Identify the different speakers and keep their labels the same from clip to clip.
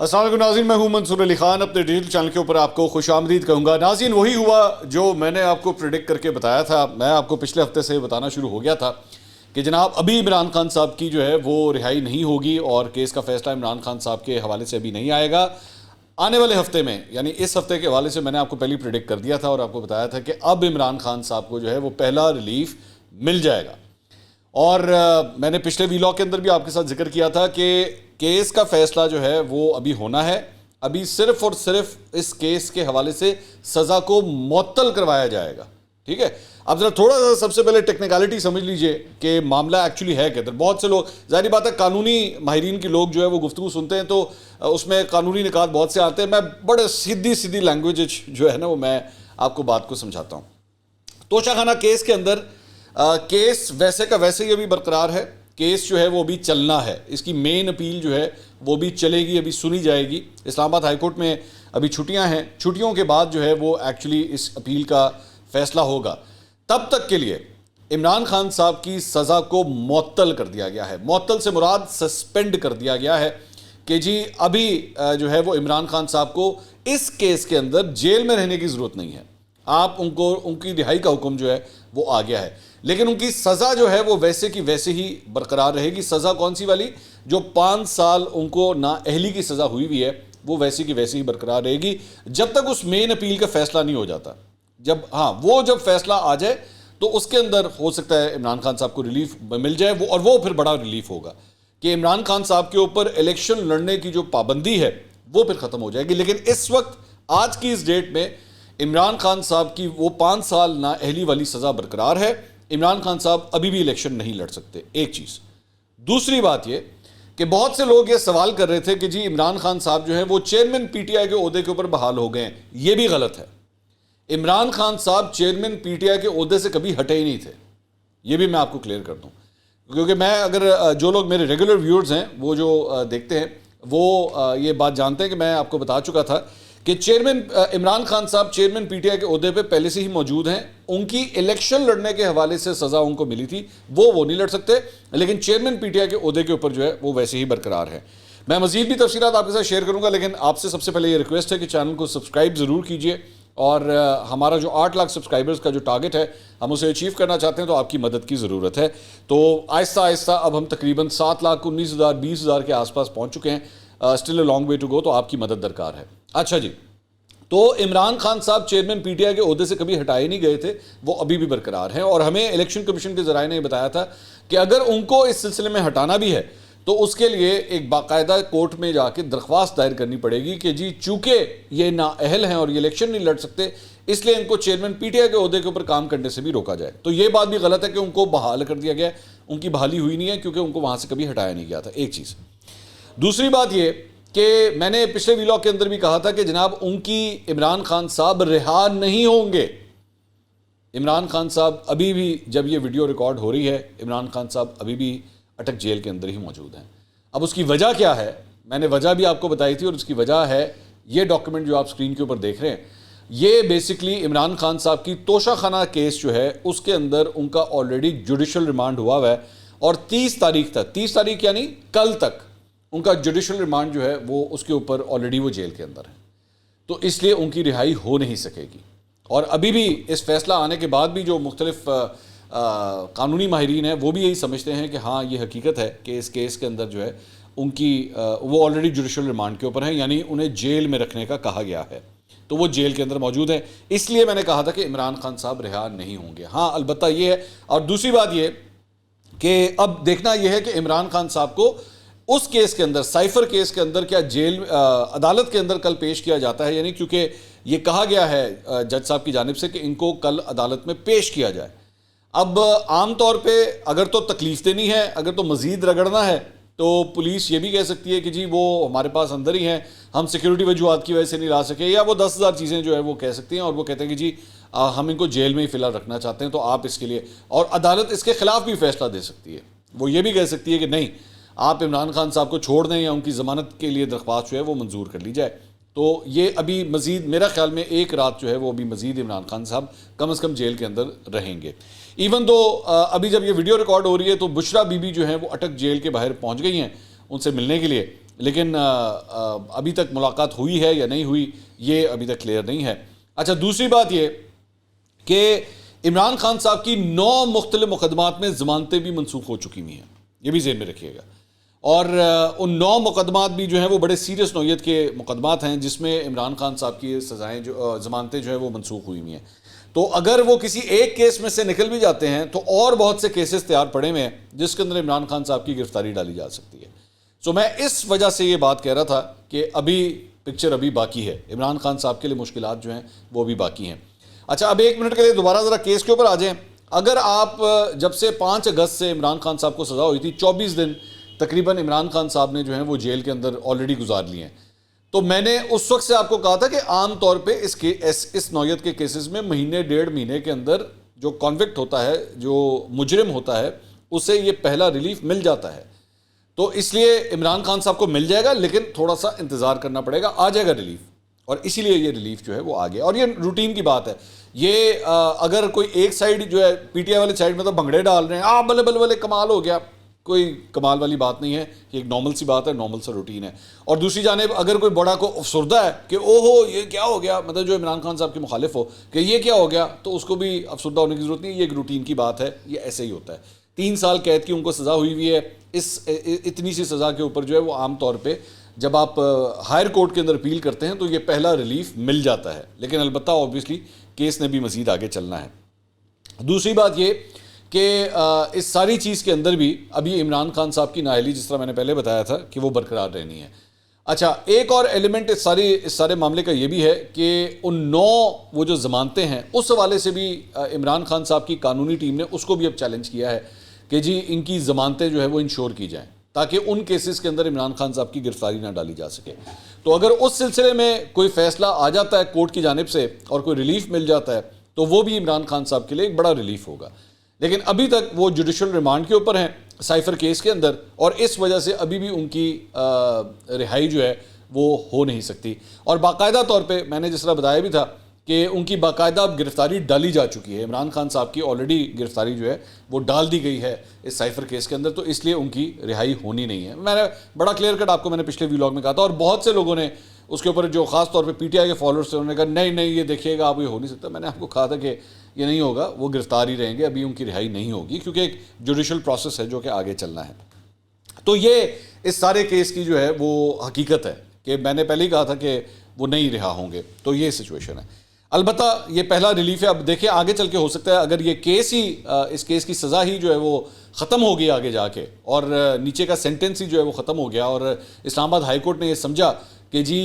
Speaker 1: السلام علیکم ناظرین، میں ہوں منصور علی خان، اپنے ڈیجیٹل چینل کے اوپر آپ کو خوش آمدید کہوں گا۔ ناظرین، وہی ہوا جو میں نے آپ کو پریڈکٹ کر کے بتایا تھا۔ میں آپ کو پچھلے ہفتے سے بتانا شروع ہو گیا تھا کہ جناب ابھی عمران خان صاحب کی جو ہے وہ رہائی نہیں ہوگی اور کیس کا فیصلہ عمران خان صاحب کے حوالے سے ابھی نہیں آئے گا۔ آنے والے ہفتے میں، یعنی اس ہفتے کے حوالے سے میں نے آپ کو پہلے پریڈکٹ کر دیا تھا اور آپ کو بتایا تھا کہ اب عمران خان صاحب کو جو ہے وہ پہلا ریلیف مل جائے گا۔ اور میں نے پچھلے ویلاگ کے اندر بھی آپ کے ساتھ ذکر کیا تھا کہ کیس کا فیصلہ جو ہے وہ ابھی ہونا ہے۔ ابھی صرف اور صرف اس کیس کے حوالے سے سزا کو معطل کروایا جائے گا، ٹھیک ہے۔ اب ذرا تھوڑا سا سب سے پہلے ٹیکنیکلٹی سمجھ لیجئے کہ معاملہ ایکچولی ہے کدھر۔ بہت سے لوگ، ظاہری بات ہے قانونی ماہرین کے لوگ جو ہے وہ گفتگو سنتے ہیں تو اس میں قانونی نکات بہت سے آتے ہیں۔ میں بڑے سیدھی لینگویج جو ہے نا وہ میں آپ کو بات کو سمجھاتا ہوں۔ توشہ خانہ کیس کے اندر کیس ویسے کا ویسے ہی ابھی برقرار ہے۔ کیس جو ہے وہ ابھی چلنا ہے، اس کی مین اپیل جو ہے وہ بھی چلے گی، ابھی سنی جائے گی۔ اسلام آباد ہائی کورٹ میں ابھی چھٹیاں ہیں، چھٹیوں کے بعد جو ہے وہ ایکچولی اس اپیل کا فیصلہ ہوگا۔ تب تک کے لیے عمران خان صاحب کی سزا کو معطل کر دیا گیا ہے۔ معطل سے مراد سسپینڈ کر دیا گیا ہے کہ جی ابھی جو ہے وہ عمران خان صاحب کو اس کیس کے اندر جیل میں رہنے کی ضرورت نہیں ہے۔ آپ ان کی رہائی کا حکم جو ہے وہ آ گیا ہے، لیکن ان کی سزا جو ہے وہ ویسے کی ویسے ہی برقرار رہے گی۔ سزا کون سی والی؟ جو 5 سال ان کو نااہلی کی سزا ہوئی ہے وہ ویسے کی ویسے ہی برقرار رہے گی جب تک اس مین اپیل کا فیصلہ نہیں ہو جاتا۔ جب فیصلہ آ جائے تو اس کے اندر ہو سکتا ہے عمران خان صاحب کو ریلیف مل جائے، اور وہ پھر بڑا ریلیف ہوگا کہ عمران خان صاحب کے اوپر الیکشن لڑنے کی جو پابندی ہے وہ پھر ختم ہو جائے گی۔ لیکن اس وقت آج کی اس ڈیٹ میں عمران خان صاحب کی وہ 5 سال نااہلی والی سزا برقرار ہے۔ عمران خان صاحب ابھی بھی الیکشن نہیں لڑ سکتے، ایک چیز۔ دوسری بات یہ کہ بہت سے لوگ یہ سوال کر رہے تھے کہ جی عمران خان صاحب جو ہے وہ چیئرمین پی ٹی آئی کے عہدے کے اوپر بحال ہو گئے ہیں۔ یہ بھی غلط ہے۔ عمران خان صاحب چیئرمین پی ٹی آئی کے عہدے سے کبھی ہٹے ہی نہیں تھے، یہ بھی میں آپ کو کلیئر کر دوں، کیونکہ میں جو لوگ میرے ریگولر ویورز ہیں وہ جو دیکھتے ہیں وہ یہ بات جانتے ہیں کہ میں آپ کو بتا چکا تھا کہ عمران خان صاحب چیئرمین پی ٹی آئی کے عہدے پہ پہلے سے ہی موجود ہیں۔ ان کی الیکشن لڑنے کے حوالے سے سزا ان کو ملی تھی، وہ نہیں لڑ سکتے، لیکن چیئرمین پی ٹی آئی کے عہدے کے اوپر جو ہے وہ ویسے ہی برقرار ہے۔ میں مزید بھی تفصیلات آپ کے ساتھ شیئر کروں گا، لیکن آپ سے سب سے پہلے یہ ریکویسٹ ہے کہ چینل کو سبسکرائب ضرور کیجئے، اور ہمارا جو 8 لاکھ سبسکرائبرز کا جو ٹارگٹ ہے ہم اسے اچیو کرنا چاہتے ہیں، تو آپ کی مدد کی ضرورت ہے۔ تو آہستہ آہستہ اب ہم تقریباً 7,19,000 20,000 کے آس پاس پہنچ چکے ہیں۔ Still a long way to go, تو آپ کی مدد درکار ہے۔ اچھا جی، تو عمران خان صاحب چیئرمین پی ٹی آئی کے عہدے سے کبھی ہٹائے نہیں گئے تھے، وہ ابھی بھی برقرار ہیں، اور ہمیں الیکشن کمیشن کے ذرائع نے یہ بتایا تھا کہ اگر ان کو اس سلسلے میں ہٹانا بھی ہے تو اس کے لیے ایک باقاعدہ کورٹ میں جا کے درخواست دائر کرنی پڑے گی کہ جی چونکہ یہ نااہل ہیں اور یہ الیکشن نہیں لڑ سکتے، اس لیے ان کو چیئرمین پی ٹی آئی کے عہدے کے اوپر کام کرنے سے بھی روکا جائے۔ تو یہ بات بھی غلط ہے کہ ان کو بحال کر دیا گیا، ان کی بحالی ہوئی نہیں ہے کیونکہ ان کو وہاں سے کبھی ہٹایا نہیں گیا تھا، ایک چیز۔ دوسری بات یہ کہ میں نے پچھلے ویلاگ کے اندر بھی کہا تھا کہ جناب ان کی عمران خان صاحب رہا نہیں ہوں گے۔ عمران خان صاحب ابھی بھی، جب یہ ویڈیو ریکارڈ ہو رہی ہے، عمران خان صاحب ابھی بھی اٹک جیل کے اندر ہی موجود ہیں۔ اب اس کی وجہ کیا ہے؟ میں نے وجہ بھی آپ کو بتائی تھی، اور اس کی وجہ ہے یہ ڈاکیومنٹ جو آپ سکرین کے اوپر دیکھ رہے ہیں۔ یہ بیسکلی عمران خان صاحب کی توشہ خانہ کیس جو ہے اس کے اندر ان کا آلریڈی جوڈیشل ریمانڈ ہوا ہے، اور 30 تاریخ تک، 30 تاریخ یعنی کل تک ان کا جوڈیشل ریمانڈ جو ہے وہ اس کے اوپر آلریڈی وہ جیل کے اندر ہے، تو اس لیے ان کی رہائی ہو نہیں سکے گی۔ اور ابھی بھی اس فیصلہ آنے کے بعد بھی جو مختلف قانونی ماہرین ہیں وہ بھی یہی سمجھتے ہیں کہ ہاں یہ حقیقت ہے کہ اس کیس کے اندر جو ہے ان کی وہ آلریڈی جوڈیشل ریمانڈ کے اوپر ہیں، یعنی انہیں جیل میں رکھنے کا کہا گیا ہے، تو وہ جیل کے اندر موجود ہیں۔ اس لیے میں نے کہا تھا کہ عمران خان صاحب رہا نہیں ہوں گے۔ ہاں البتہ یہ ہے، اور دوسری بات یہ کہ اب دیکھنا یہ ہے کہ عمران خان صاحب کو اس کیس کے اندر، سائفر کیس کے اندر، کیا جیل عدالت کے اندر کل پیش کیا جاتا ہے، یعنی کیونکہ یہ کہا گیا ہے جج صاحب کی جانب سے کہ ان کو کل عدالت میں پیش کیا جائے۔ اب عام طور پہ اگر تو تکلیف دینی ہے، اگر تو مزید رگڑنا ہے، تو پولیس یہ بھی کہہ سکتی ہے کہ جی وہ ہمارے پاس اندر ہی ہیں، ہم سیکیورٹی وجوہات کی وجہ سے نہیں لا سکے، یا وہ 10,000 چیزیں جو ہے وہ کہہ سکتی ہیں، اور وہ کہتے ہیں کہ جی ہم ان کو جیل میں ہی فی الحال رکھنا چاہتے ہیں، تو آپ اس کے لیے، اور عدالت اس کے خلاف بھی فیصلہ دے سکتی ہے۔ وہ یہ بھی کہہ سکتی ہے کہ نہیں، آپ عمران خان صاحب کو چھوڑ دیں، یا ان کی ضمانت کے لیے درخواست جو ہے وہ منظور کر لی جائے۔ تو یہ ابھی مزید میرا خیال میں ایک رات جو ہے وہ ابھی مزید عمران خان صاحب کم از کم جیل کے اندر رہیں گے۔ ایون دو ابھی جب یہ ویڈیو ریکارڈ ہو رہی ہے تو بشرا بی بی جو ہیں وہ اٹک جیل کے باہر پہنچ گئی ہیں ان سے ملنے کے لیے، لیکن ابھی تک ملاقات ہوئی ہے یا نہیں ہوئی یہ ابھی تک کلیئر نہیں ہے. اچھا دوسری بات یہ کہ عمران خان صاحب کی 9 مختلف مقدمات میں ضمانتیں بھی منسوخ ہو چکی ہوئی ہیں, یہ بھی ذہن میں رکھیے گا. اور ان 9 مقدمات بھی جو ہیں وہ بڑے سیریس نوعیت کے مقدمات ہیں جس میں عمران خان صاحب کی سزائیں جو ضمانتیں جو ہیں وہ منسوخ ہوئی ہوئی ہیں. تو اگر وہ کسی ایک کیس میں سے نکل بھی جاتے ہیں تو اور بہت سے کیسز تیار پڑے ہوئے ہیں جس کے اندر عمران خان صاحب کی گرفتاری ڈالی جا سکتی ہے. سو میں اس وجہ سے یہ بات کہہ رہا تھا کہ ابھی پکچر ابھی باقی ہے, عمران خان صاحب کے لیے مشکلات جو ہیں وہ بھی باقی ہیں. اچھا اب 1 منٹ کے لیے دوبارہ ذرا کیس کے اوپر آ جائیں. اگر آپ جب سے 5 اگست سے عمران خان صاحب کو سزا ہوئی تھی 24 دن تقریباً عمران خان صاحب نے جو ہیں وہ جیل کے اندر آلریڈی گزار لیے ہیں, تو میں نے اس وقت سے آپ کو کہا تھا کہ عام طور پہ اس نوعیت کے کیسز میں مہینے 1.5 مہینے کے اندر جو کانوکٹ ہوتا ہے, جو مجرم ہوتا ہے, اسے یہ پہلا ریلیف مل جاتا ہے. تو اس لیے عمران خان صاحب کو مل جائے گا لیکن تھوڑا سا انتظار کرنا پڑے گا, آ جائے گا ریلیف, اور اسی لیے یہ ریلیف جو ہے وہ آ گیا. اور یہ روٹین کی بات ہے. یہ اگر کوئی ایک سائڈ جو ہے پی ٹی آئی والی سائڈ میں تو بھنگڑے ڈال رہے ہیں بلے بلے بلے کمال ہو گیا, کوئی کمال والی بات نہیں ہے, یہ ایک نارمل سی بات ہے, نارمل سا روٹین ہے. اور دوسری جانب اگر کوئی بڑا کو افسردہ ہے کہ او ہو یہ کیا ہو گیا, مطلب جو عمران خان صاحب کے مخالف ہو کہ یہ کیا ہو گیا, تو اس کو بھی افسردہ ہونے کی ضرورت نہیں, یہ ایک روٹین کی بات ہے, یہ ایسے ہی ہوتا ہے. 3 سال قید کی ان کو سزا ہوئی ہوئی ہے. اتنی سی سزا کے اوپر جو ہے وہ عام طور پہ جب آپ ہائر کورٹ کے اندر اپیل کرتے ہیں تو یہ پہلا ریلیف مل جاتا ہے, لیکن البتہ اوبویسلی کیس نے بھی مزید آگے چلنا ہے. دوسری بات یہ کہ اس ساری چیز کے اندر بھی ابھی عمران خان صاحب کی نااہلی جس طرح میں نے پہلے بتایا تھا کہ وہ برقرار رہنی ہے. اچھا ایک اور ایلیمنٹ اس سارے معاملے کا یہ بھی ہے کہ ان 9 وہ جو ضمانتیں ہیں اس حوالے سے بھی عمران خان صاحب کی قانونی ٹیم نے اس کو بھی اب چیلنج کیا ہے کہ جی ان کی ضمانتیں جو ہے وہ انشور کی جائیں تاکہ ان کیسز کے اندر عمران خان صاحب کی گرفتاری نہ ڈالی جا سکے. تو اگر اس سلسلے میں کوئی فیصلہ آ جاتا ہے کورٹ کی جانب سے اور کوئی ریلیف مل جاتا ہے تو وہ بھی عمران خان صاحب کے لیے ایک بڑا ریلیف ہوگا. لیکن ابھی تک وہ جوڈیشل ریمانڈ کے اوپر ہیں سائفر کیس کے اندر, اور اس وجہ سے ابھی بھی ان کی رہائی جو ہے وہ ہو نہیں سکتی. اور باقاعدہ طور پہ میں نے جس طرح بتایا بھی تھا کہ ان کی باقاعدہ گرفتاری ڈالی جا چکی ہے. عمران خان صاحب کی آلریڈی گرفتاری جو ہے وہ ڈال دی گئی ہے اس سائفر کیس کے اندر, تو اس لیے ان کی رہائی ہونی نہیں ہے. میں نے بڑا کلیئر کٹ آپ کو میں نے پچھلے ویلاگ میں کہا تھا, اور بہت سے لوگوں نے اس کے اوپر جو خاص طور پہ پی ٹی آئی کے فالوورز تھے انہوں نے کہا نہیں یہ دیکھیے گا آپ, یہ ہو نہیں سکتا. میں نے آپ کو کہا تھا کہ یہ نہیں ہوگا, وہ گرفتار ہی رہیں گے, ابھی ان کی رہائی نہیں ہوگی کیونکہ ایک جوڈیشل پروسیس ہے جو کہ آگے چلنا ہے. تو یہ اس سارے کیس کی جو ہے وہ حقیقت ہے کہ میں نے پہلے ہی کہا تھا کہ وہ نہیں رہا ہوں گے, تو یہ سچویشن ہے. البتہ یہ پہلا ریلیف ہے. اب دیکھیں آگے چل کے ہو سکتا ہے اگر یہ کیس ہی اس کیس کی سزا ہی جو ہے وہ ختم ہو گئی آگے جا کے, اور نیچے کا سینٹنس ہی جو ہے وہ ختم ہو گیا, اور اسلام آباد ہائی کورٹ نے یہ سمجھا کہ جی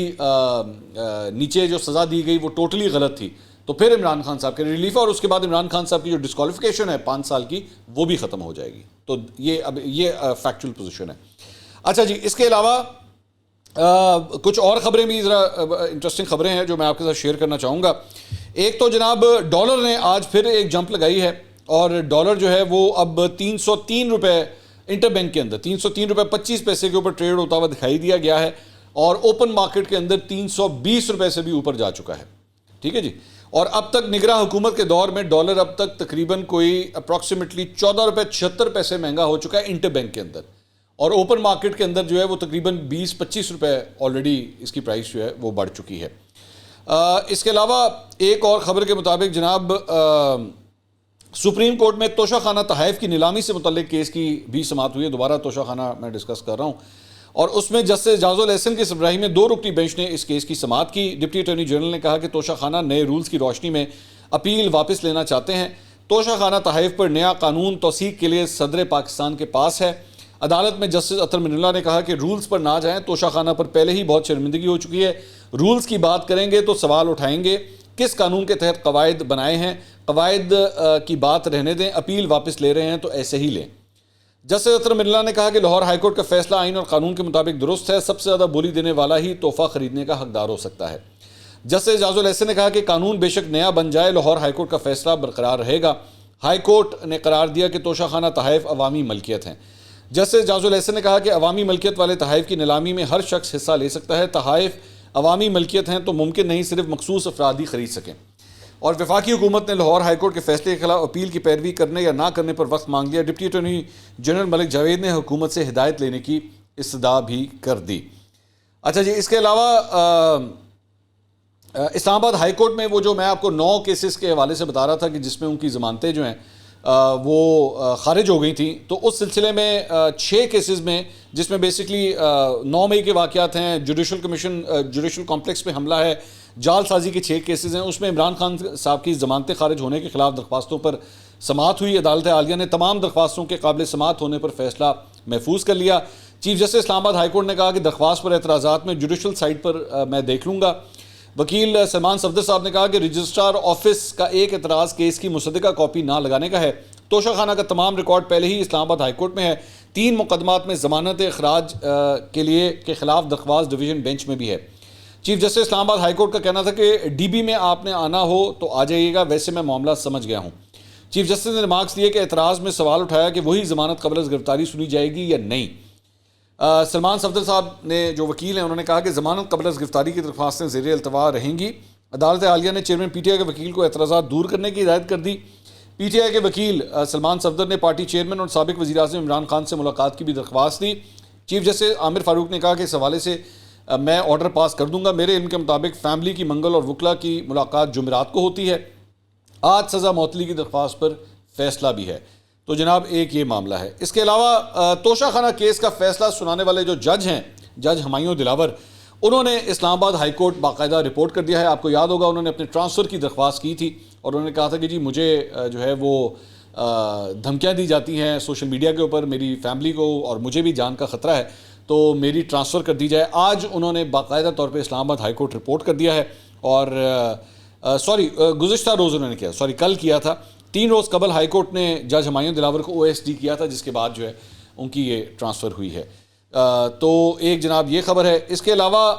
Speaker 1: نیچے جو سزا دی گئی وہ ٹوٹلی غلط تھی, تو پھر عمران خان صاحب کے ریلیف ہے, اور اس کے بعد عمران خان صاحب کی جو ڈسکوالیفیکیشن ہے 5 سال کی وہ بھی ختم ہو جائے گی. تو یہ فیکچول پوزیشن ہے. اچھا جی, اس کے علاوہ کچھ اور خبریں بھی ذرا انٹرسٹنگ خبریں ہیں جو میں آپ کے ساتھ شیئر کرنا چاہوں گا. ایک تو جناب ڈالر نے آج پھر ایک جمپ لگائی ہے, اور ڈالر جو ہے وہ اب 303 روپے انٹر بینک کے اندر 303 روپے 25 پیسے کے اوپر ٹریڈ ہوتا ہوا دکھائی دیا گیا ہے, اور اوپن مارکیٹ کے اندر 320 روپے سے بھی اوپر جا چکا ہے. ٹھیک ہے جی. اور اب تک نگراں حکومت کے دور میں ڈالر اب تک تقریباً کوئی اپروکسیمیٹلی 14 روپے 76 پیسے مہنگا ہو چکا ہے انٹر بینک کے اندر, اور اوپن مارکیٹ کے اندر جو ہے وہ تقریباً 20-25 روپے آلریڈی اس کی پرائس جو ہے وہ بڑھ چکی ہے. اس کے علاوہ ایک اور خبر کے مطابق جناب سپریم کورٹ میں توشہ خانہ تحائف کی نیلامی سے متعلق کیس کی بھی سماعت ہوئی ہے. دوبارہ توشہ خانہ میں ڈسکس کر رہا ہوں, اور اس میں جسٹس جاز الاحسن کی سربراہی میں 2 رکنی بینچ نے اس کیس کی سماعت کی. ڈپٹی اٹارنی جنرل نے کہا کہ توشہ خانہ نئے رولز کی روشنی میں اپیل واپس لینا چاہتے ہیں. توشہ خانہ تحائف پر نیا قانون توثیق کے لیے صدر پاکستان کے پاس ہے. عدالت میں جسٹس اطہر من اللہ نے کہا کہ رولز پر نہ جائیں, توشہ خانہ پر پہلے ہی بہت شرمندگی ہو چکی ہے. رولز کی بات کریں گے تو سوال اٹھائیں گے, کس قانون کے تحت قواعد بنائے ہیں, قواعد کی بات رہنے دیں, اپیل واپس لے رہے ہیں تو ایسے ہی لیں. جسٹس اطہر من اللہ نے کہا کہ لاہور ہائی کورٹ کا فیصلہ آئین اور قانون کے مطابق درست ہے, سب سے زیادہ بولی دینے والا ہی تحفہ خریدنے کا حقدار ہو سکتا ہے. جسٹس جاز الاحسن نے کہا کہ قانون بے شک نیا بن جائے, لاہور ہائی کورٹ کا فیصلہ برقرار رہے گا. ہائی کورٹ نے قرار دیا کہ توشہ خانہ تحائف عوامی ملکیت ہیں. جسٹس جاز الاحسن نے کہا کہ عوامی ملکیت والے تحائف کی نیلامی میں ہر شخص حصہ لے سکتا ہے. تحائف عوامی ملکیت ہیں تو ممکن نہیں صرف مخصوص افراد ہی خرید سکیں. اور وفاقی حکومت نے لاہور ہائی کورٹ کے فیصلے کے خلاف اپیل کی پیروی کرنے یا نہ کرنے پر وقت مانگ لیا. ڈپٹی اٹارنی جنرل ملک جاوید نے حکومت سے ہدایت لینے کی استدعا بھی کر دی. اچھا جی، اس کے علاوہ اسلام آباد ہائی کورٹ میں وہ جو میں آپ کو 9 کیسز کے حوالے سے بتا رہا تھا کہ جس میں ان کی ضمانتیں جو ہیں وہ خارج ہو گئی تھیں، تو اس سلسلے میں 6 کیسز میں، جس میں بیسکلی 9 مئی کے واقعات ہیں، جوڈیشل کمپلیکس پہ حملہ ہے، جال سازی کے 6 کیسز ہیں، اس میں عمران خان صاحب کی ضمانتیں خارج ہونے کے خلاف درخواستوں پر سماعت ہوئی۔ عدالت عالیہ نے تمام درخواستوں کے قابل سماعت ہونے پر فیصلہ محفوظ کر لیا۔ چیف جسٹس اسلام آباد ہائی کورٹ نے کہا کہ درخواست پر اعتراضات میں جوڈیشل سائٹ پر میں دیکھ لوں گا۔ وکیل سلمان صفدر صاحب نے کہا کہ رجسٹرار آفس کا ایک اعتراض کیس کی مصدقہ کاپی نہ لگانے کا ہے۔ توشہ خانہ کا تمام ریکارڈ پہلے ہی اسلام آباد ہائی کورٹ میں ہے۔ 3 مقدمات میں ضمانت اخراج کے خلاف درخواست ڈویژن بینچ میں بھی ہے۔ چیف جسٹس اسلام آباد ہائی کورٹ کا کہنا تھا کہ ڈی بی میں آپ نے آنا ہو تو آ جائیے گا، ویسے میں معاملہ سمجھ گیا ہوں۔ چیف جسٹس نے ریمارکس دیے کہ اعتراض میں سوال اٹھایا کہ وہی ضمانت قبل از گرفتاری سنی جائے گی یا نہیں۔ سلمان صفدر صاحب نے جو وکیل ہیں انہوں نے کہا کہ ضمانت قبل از گرفتاری کی درخواستیں زیر التوا رہیں گی۔ عدالت عالیہ نے چیئرمین پی ٹی آئی کے وکیل کو اعتراضات دور کرنے کی ہدایت کر دی۔ پی ٹی آئی کے وکیل سلمان صفدر نے پارٹی چیئرمین اور سابق وزیر اعظم عمران خان سے ملاقات کی بھی درخواست دی۔ چیف جسٹس عامر فاروق نے کہا کہ اس حوالے سے میں آرڈر پاس کر دوں گا۔ میرے علم کے مطابق فیملی کی منگل اور وکلا کی ملاقات جمعرات کو ہوتی ہے۔ آج سزا معطلی کی درخواست پر فیصلہ بھی ہے۔ تو جناب ایک یہ معاملہ ہے۔ اس کے علاوہ توشہ خانہ کیس کا فیصلہ سنانے والے جو جج ہیں، جج ہمایوں دلاور، انہوں نے اسلام آباد ہائی کورٹ باقاعدہ رپورٹ کر دیا ہے۔ آپ کو یاد ہوگا انہوں نے اپنے ٹرانسفر کی درخواست کی تھی اور انہوں نے کہا تھا کہ جی مجھے جو ہے وہ دھمکیاں دی جاتی ہیں سوشل میڈیا کے اوپر، میری فیملی کو اور مجھے بھی جان کا خطرہ ہے، تو میری ٹرانسفر کر دی جائے۔ آج انہوں نے باقاعدہ طور پہ اسلام آباد ہائی کورٹ رپورٹ کر دیا ہے اور گزشتہ روز انہوں نے کیا، کل کیا تھا۔ 3 روز قبل ہائی کورٹ نے جج ہمایوں دلاور کو او ایس ڈی کیا تھا، جس کے بعد جو ہے ان کی یہ ٹرانسفر ہوئی ہے۔ تو ایک جناب یہ خبر ہے۔ اس کے علاوہ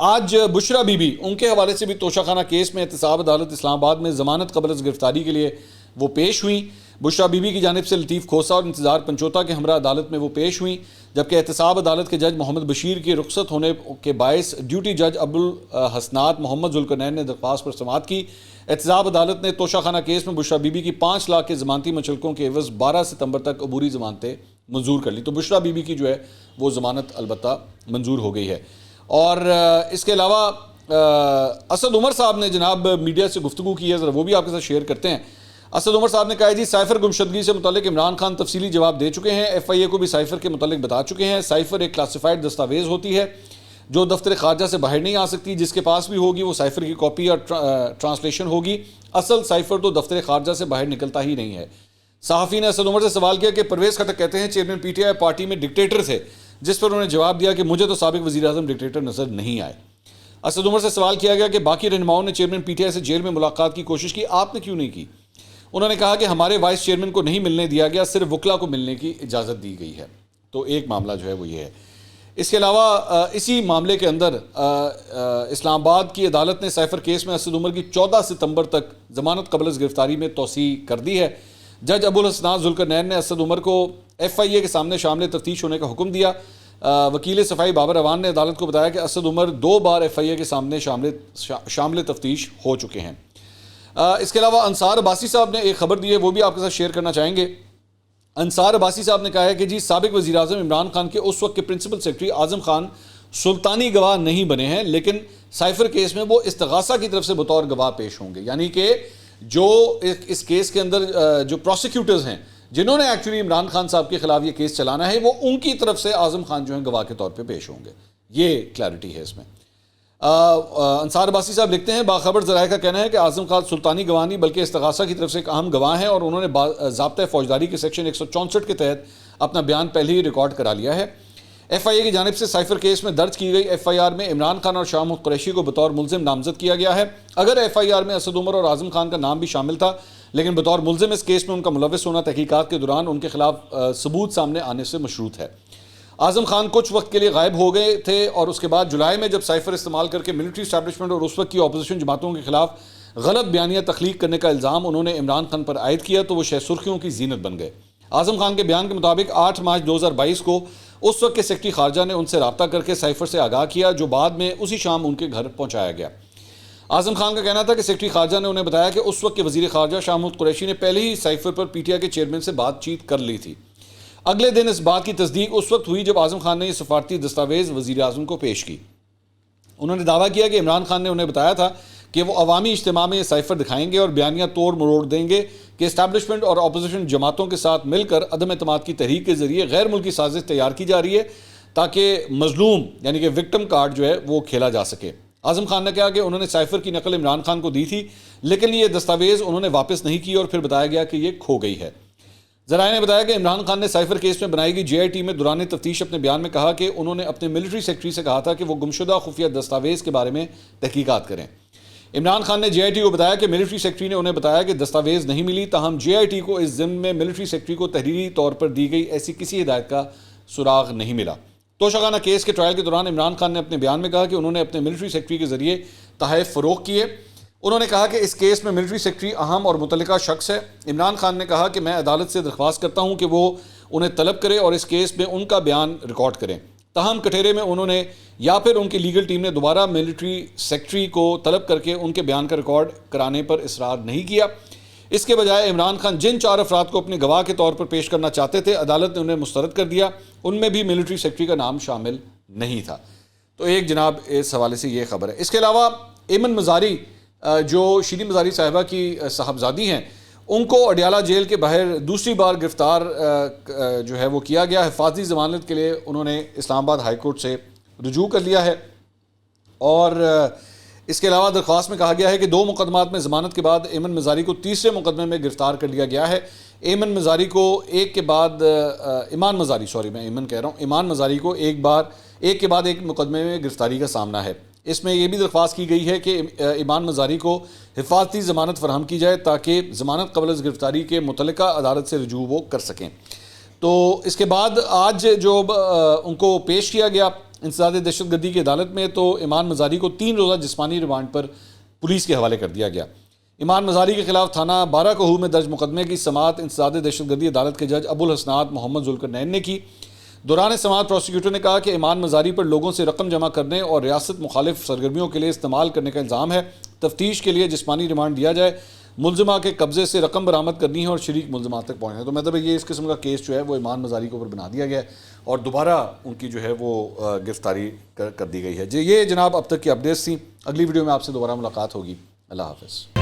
Speaker 1: آج بشرا بی بی، ان کے حوالے سے بھی توشہ خانہ کیس میں احتساب عدالت اسلام آباد میں ضمانت قبل از گرفتاری کے لیے وہ پیش ہوئیں۔ بشرا بی بی کی جانب سے لطیف کھوسہ اور انتظار پنچوتا کے ہمراہ عدالت میں وہ پیش ہوئیں، جبکہ احتساب عدالت کے جج محمد بشیر کی رخصت ہونے کے باعث ڈیوٹی جج ابوالحسنات محمد ذوالقرنین نے درخواست پر سماعت کی۔ احتساب عدالت نے توشہ خانہ کیس میں بشرا بی بی کی 5 لاکھ کے ضمانتی منچلکوں کے عوض 12 ستمبر تک عبوری ضمانتیں منظور کر لی۔ تو بشرا بی بی کی جو ہے وہ ضمانت البتہ منظور ہو گئی ہے۔ اور اس کے علاوہ اسد عمر صاحب نے جناب میڈیا سے گفتگو کی ہے، ذرا وہ بھی آپ کے ساتھ شیئر کرتے ہیں۔ اسد عمر صاحب نے کہا جی سائفر گمشدگی سے متعلق عمران خان تفصیلی جواب دے چکے ہیں، ایف آئی اے کو بھی سائفر کے متعلق بتا چکے ہیں۔ سائفر ایک کلاسیفائڈ دستاویز ہوتی ہے جو دفتر خارجہ سے باہر نہیں آ سکتی، جس کے پاس بھی ہوگی وہ سائفر کی کاپی اور ٹرانسلیشن ہوگی، اصل سائفر تو دفتر خارجہ سے باہر نکلتا ہی نہیں ہے۔ صحافی نے اسد عمر سے سوال کیا کہ پرویز خٹک کہتے ہیں chairman P T I party میں ڈکٹیٹر تھے، جس پر انہوں نے جواب دیا کہ مجھے تو سابق وزیر اعظم ڈکٹیٹر نظر نہیں آئے۔ اسد عمر سے سوال کیا گیا کہ باقی رہنماؤں نے چیئرمین پی ٹی آئی سے جیل میں ملاقات کی کوشش کی، آپ نے کیوں نہیں کی؟ انہوں نے کہا کہ ہمارے وائس چیئرمین کو نہیں ملنے دیا گیا، صرف وکلا کو ملنے کی اجازت دی گئی ہے۔ تو ایک معاملہ جو ہے وہ یہ ہے۔ اس کے علاوہ اسی معاملے کے اندر اسلام آباد کی عدالت نے سائفر کیس میں اسد عمر کی 14 ستمبر تک ضمانت قبل از گرفتاری میں توسیع کر دی ہے۔ جج ابوالحسنات ذوالقرنین نے اسد عمر کو ایف آئی اے کے سامنے شامل تفتیش ہونے کا حکم دیا۔ وکیل صفائی بابر اوان نے عدالت کو بتایا کہ اسد عمر 2 بار ایف آئی اے کے سامنے شامل تفتیش ہو چکے ہیں۔ اس کے علاوہ انصار عباسی صاحب نے ایک خبر دی ہے، وہ بھی آپ کے ساتھ شیئر کرنا چاہیں گے۔ انصار عباسی صاحب نے کہا ہے کہ جی سابق وزیر اعظم عمران خان کے اس وقت کے پرنسپل سیکرٹری اعظم خان سلطانی گواہ نہیں بنے ہیں، لیکن سائفر کیس میں وہ استغاثہ کی طرف سے بطور گواہ پیش ہوں گے۔ یعنی کہ جو اس کیس کے اندر جو پروسیکیوٹرز ہیں جنہوں نے ایکچولی عمران خان صاحب کے خلاف یہ کیس چلانا ہے، وہ ان کی طرف سے اعظم خان جو ہیں گواہ کے طور پہ پیش ہوں گے۔ یہ کلیئرٹی ہے اس میں۔ انصار عباسی صاحب لکھتے ہیں باخبر ذرائع کا کہنا ہے کہ اعظم خان سلطانی گواہ نہیں بلکہ استغاثہ کی طرف سے ایک اہم گواہ ہیں، اور انہوں نے ضابطۂ فوجداری کے سیکشن 164 کے تحت اپنا بیان پہلے ہی ریکارڈ کرا لیا ہے۔ ایف آئی اے کی جانب سے سائفر کیس میں درج کی گئی ایف آئی آر میں عمران خان اور شاہ محمود قریشی کو بطور ملزم نامزد کیا گیا ہے۔ اگر ایف آئی آر میں اسد عمر اور اعظم خان کا نام بھی شامل تھا، لیکن بطور ملزم اس کیس میں ان کا ملوث ہونا تحقیقات کے دوران ان کے خلاف ثبوت سامنے آنے سے مشروط ہے۔ اعظم خان کچھ وقت کے لیے غائب ہو گئے تھے اور اس کے بعد جولائی میں جب سائفر استعمال کر کے ملٹری اسٹیبلشمنٹ اور اس وقت کی اپوزیشن جماعتوں کے خلاف غلط بیانیہ تخلیق کرنے کا الزام انہوں نے عمران خان پر عائد کیا تو وہ شہ سرخیوں کی زینت بن گئے۔ اعظم خان کے بیان کے مطابق 8 مارچ 2022 کو اس وقت کے سیکرٹری خارجہ نے ان سے رابطہ کر کے سائفر سے آگاہ کیا، جو بعد میں اسی شام ان کے گھر پہنچایا گیا۔ اعظم خان کا کہنا تھا کہ سیکرٹری خارجہ نے انہیں بتایا کہ اس وقت کے وزیر خارجہ شاہ محمود قریشی نے پہلے ہی cipher per P T I کے چیئرمین سے بات چیت کر لی تھی۔ اگلے دن اس بات کی تصدیق اس وقت ہوئی جب اعظم خان نے یہ سفارتی دستاویز وزیر اعظم کو پیش کی۔ انہوں نے دعویٰ کیا کہ عمران خان نے انہیں بتایا تھا کہ وہ عوامی اجتماع میں یہ سائفر دکھائیں گے اور بیانیہ توڑ مروڑ دیں گے کہ اسٹیبلشمنٹ اور اپوزیشن جماعتوں کے ساتھ مل کر عدم اعتماد کی تحریک کے ذریعے غیر ملکی سازش تیار کی جا رہی ہے تاکہ مظلوم یعنی کہ وکٹم کارڈ جو ہے وہ کھیلا جا سکے۔ اعظم خان نے کہا کہ انہوں نے سائفر کی نقل عمران خان کو دی تھی لیکن یہ دستاویز انہوں نے واپس نہیں کی اور پھر بتایا گیا کہ یہ کھو گئی ہے۔ ذرائع نے بتایا کہ عمران خان نے سائفر کیس میں بنائی گئی جے آئی ٹی میں دوران تفتیش اپنے بیان میں کہا کہ انہوں نے اپنے ملٹری سیکرٹری سے کہا تھا کہ وہ گمشدہ خفیہ دستاویز کے بارے میں تحقیقات کریں۔ عمران خان نے جے آئی ٹی کو بتایا کہ ملٹری سیکرٹری نے انہیں بتایا کہ دستاویز نہیں ملی، تاہم جے آئی ٹی کو اس ضمن میں ملٹری سیکرٹری کو تحریری طور پر دی گئی ایسی کسی ہدایت کا سراغ نہیں ملا۔ توشہ خانہ کیس کے ٹرائل کے دوران عمران خان نے اپنے بیان میں کہا کہ انہوں نے اپنے ملٹری سیکرٹری کے ذریعے تحائف فروغ کیے۔ انہوں نے کہا کہ اس کیس میں ملٹری سیکرٹری اہم اور متعلقہ شخص ہے۔ عمران خان نے کہا کہ میں عدالت سے درخواست کرتا ہوں کہ وہ انہیں طلب کرے اور اس کیس میں ان کا بیان ریکارڈ کریں۔ تاہم کٹہرے میں انہوں نے یا پھر ان کی لیگل ٹیم نے دوبارہ ملٹری سیکرٹری کو طلب کر کے ان کے بیان کا ریکارڈ کرانے پر اصرار نہیں کیا۔ اس کے بجائے عمران خان جن 4 افراد کو اپنے گواہ کے طور پر پیش کرنا چاہتے تھے عدالت نے انہیں مسترد کر دیا، ان میں بھی ملٹری سیکرٹری کا نام شامل نہیں تھا۔ تو ایک جناب اس حوالے سے یہ خبر ہے۔ اس کے علاوہ ایمن مزاری جو شیریں مزاری صاحبہ کی صاحبزادی ہیں، ان کو اڈیالہ جیل کے باہر دوسری بار گرفتار جو ہے وہ کیا گیا۔ حفاظتی ضمانت کے لیے انہوں نے اسلام آباد ہائی کورٹ سے رجوع کر لیا ہے اور اس کے علاوہ درخواست میں کہا گیا ہے کہ 2 مقدمات میں ضمانت کے بعد ایمن مزاری کو تیسرے مقدمے میں گرفتار کر لیا گیا ہے۔ ایمن مزاری کو ایمان مزاری کو ایک کے بعد ایک مقدمے میں گرفتاری کا سامنا ہے۔ اس میں یہ بھی درخواست کی گئی ہے کہ ایمان مزاری کو حفاظتی ضمانت فراہم کی جائے تاکہ ضمانت قبل از گرفتاری کے متعلقہ عدالت سے رجوع وہ کر سکیں۔ تو اس کے بعد آج جو ان کو پیش کیا گیا انسداد دہشت گردی کی عدالت میں، تو ایمان مزاری کو 3 روزہ جسمانی ریمانڈ پر پولیس کے حوالے کر دیا گیا۔ ایمان مزاری کے خلاف تھانہ 12 کوہو میں درج مقدمے کی سماعت انسداد دہشت گردی عدالت کے جج ابو الحسنات محمد ذوالقرنین نے کی۔ دوران سماعت پروسیکیوٹر نے کہا کہ ایمان مزاری پر لوگوں سے رقم جمع کرنے اور ریاست مخالف سرگرمیوں کے لیے استعمال کرنے کا الزام ہے۔ تفتیش کے لیے جسمانی ریمانڈ دیا جائے، ملزمہ کے قبضے سے رقم برآمد کرنی ہے اور شریک ملزمات تک پہنچنا ہے۔ تو مطلب یہ اس قسم کا کیس جو ہے وہ ایمان مزاری کے اوپر بنا دیا گیا ہے اور دوبارہ ان کی جو ہے وہ گرفتاری کر دی گئی ہے۔ یہ جناب اب تک کی اپڈیٹس تھیں۔ اگلی ویڈیو میں آپ سے دوبارہ ملاقات ہوگی۔ اللہ حافظ۔